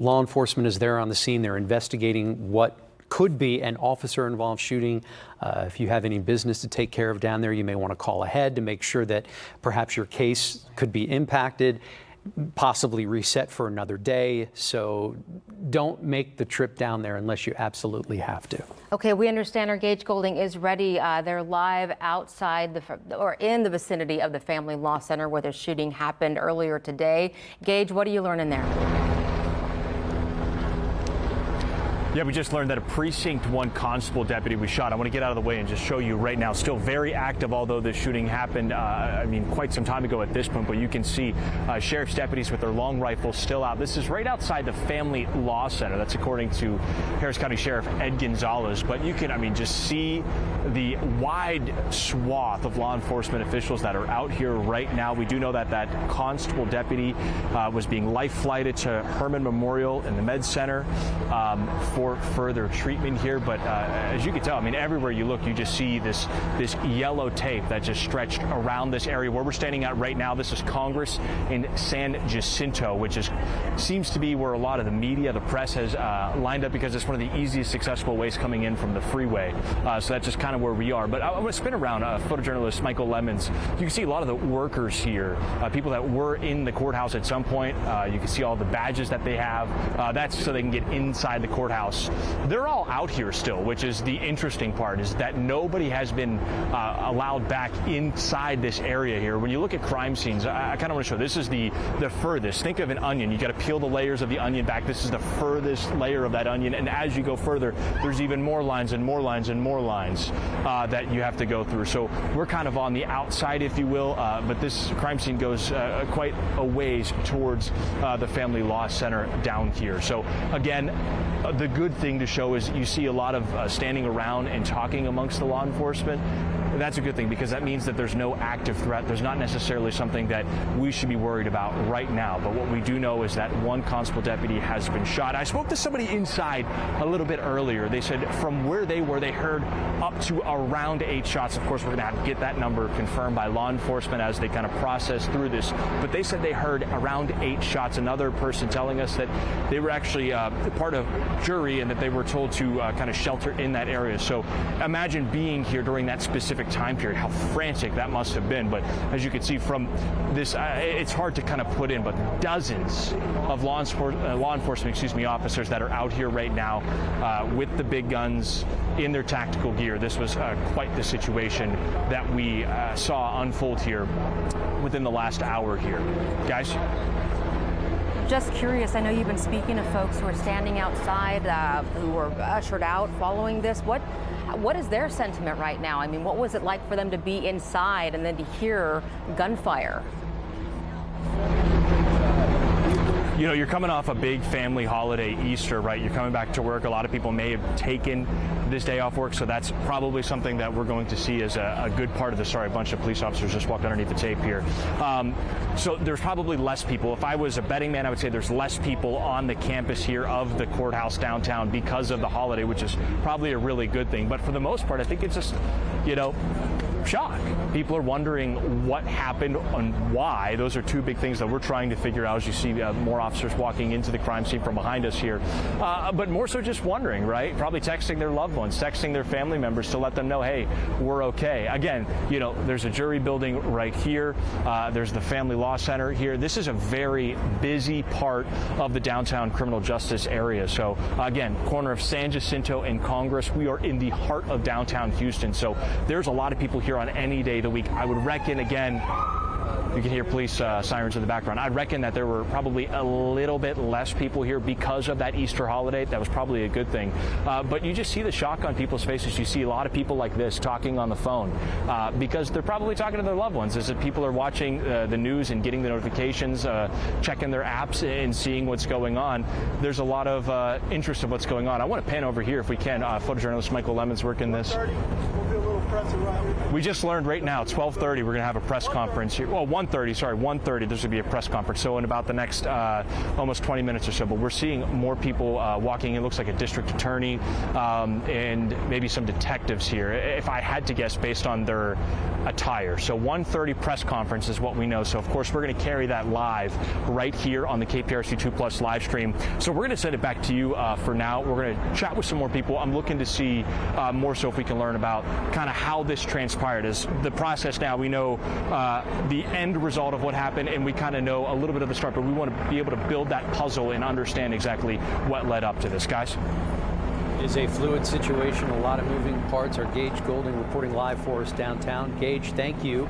law enforcement is there on the scene. They're investigating what could be an officer-involved shooting. If you have any business to take care of down there, you may want to call ahead to make sure that perhaps your case could be impacted, possibly reset for another day. So don't make the trip down there unless you absolutely have to. Okay, we understand our Gage Goulding is ready. They're live outside or in the vicinity of the Family Law Center where the shooting happened earlier today. Gage, what are you learning there? Yeah, we just learned that a Precinct 1 constable deputy was shot. I want to get out of the way and just show you right now. Still very active, although this shooting happened, quite some time ago at this point. But you can see sheriff's deputies with their long rifles still out. This is right outside the Family Law Center. That's according to Harris County Sheriff Ed Gonzalez. But you can, just see the wide swath of law enforcement officials that are out here right now. We do know that that constable deputy was being life flighted to Hermann Memorial in the Med Center for further treatment here. But as you can tell, everywhere you look, you just see this yellow tape that just stretched around this area where we're standing at right now. This is Congress in San Jacinto, which seems to be where a lot of the media, the press has lined up, because it's one of the easiest accessible ways coming in from the freeway. So that's just kind of where we are. But I want to spin around photojournalist Michael Lemons. You can see a lot of the workers here, people that were in the courthouse at some point. You can see all the badges that they have. That's so they can get inside the courthouse. They're all out here still, which is the interesting part, is that nobody has been allowed back inside this area here. When you look at crime scenes, I kind of want to show, this is the furthest. Think of an onion. You got to peel the layers of the onion back. This is the furthest layer of that onion, and as you go further, there's even more lines and more lines and more lines that you have to go through. So we're kind of on the outside, if you will, but this crime scene goes quite a ways towards the Family Law Center down here. So again, the good thing to show is you see a lot of standing around and talking amongst the law enforcement. That's a good thing, because that means that there's no active threat. There's not necessarily something that we should be worried about right now. But what we do know is that one constable deputy has been shot. I spoke to somebody inside a little bit earlier. They said from where they were, they heard up to around 8 shots. Of course, we're going to have to get that number confirmed by law enforcement as they kind of process through this. But they said they heard around 8 shots. Another person telling us that they were actually part of jury and that they were told to kind of shelter in that area. So imagine being here during that specific time period, how frantic that must have been. But as you can see from this, it's hard to kind of put in, but dozens of law enforcement officers that are out here right now with the big guns in their tactical gear. This was quite the situation that we saw unfold here within the last hour here. Guys? Just curious, I know you've been speaking to folks who are standing outside, who were ushered out following this. What is their sentiment right now? What was it like for them to be inside and then to hear gunfire? You're coming off a big family holiday, Easter, right? You're coming back to work. A lot of people may have taken this day off work, so that's probably something that we're going to see as a good part of the story. A bunch of police officers just walked underneath the tape here. So there's probably less people. If I was a betting man, I would say there's less people on the campus here of the courthouse downtown because of the holiday, which is probably a really good thing. But for the most part, I think it's just, shock. People are wondering what happened and why. Those are two big things that we're trying to figure out as you see more officers walking into the crime scene from behind us here. But more so just wondering, right? Probably texting their loved ones, texting their family members to let them know, hey, we're okay. Again, there's a jury building right here. There's the Family Law Center here. This is a very busy part of the downtown criminal justice area. So again, corner of San Jacinto and Congress. We are in the heart of downtown Houston. So there's a lot of people here on any day of the week. I would reckon, again, you can hear police sirens in the background. I reckon that there were probably a little bit less people here because of that Easter holiday. That was probably a good thing. But you just see the shock on people's faces. You see a lot of people like this talking on the phone because they're probably talking to their loved ones. As people are watching the news and getting the notifications, checking their apps and seeing what's going on. There's a lot of interest in what's going on. I want to pan over here if we can. Photojournalist Michael Lemons working this. We just learned right now, 12:30, we're going to have a press conference here. Well, 1:30, sorry, 1:30, there's going to be a press conference. So in about the next almost 20 minutes or so, but we're seeing more people walking in. Looks like a district attorney and maybe some detectives here, if I had to guess based on their attire. So 1:30 press conference is what we know. So of course we're going to carry that live right here on the KPRC 2 Plus live stream. So we're going to send it back to you for now. We're going to chat with some more people. I'm looking to see more so if we can learn about kind of how this transpired. As the process now, we know the end result of what happened, and we kind of know a little bit of the start, but we want to be able to build that puzzle and understand exactly what led up to this, guys. It is a fluid situation, a lot of moving parts. Our Gage Goulding reporting live for us downtown. Gage, thank you.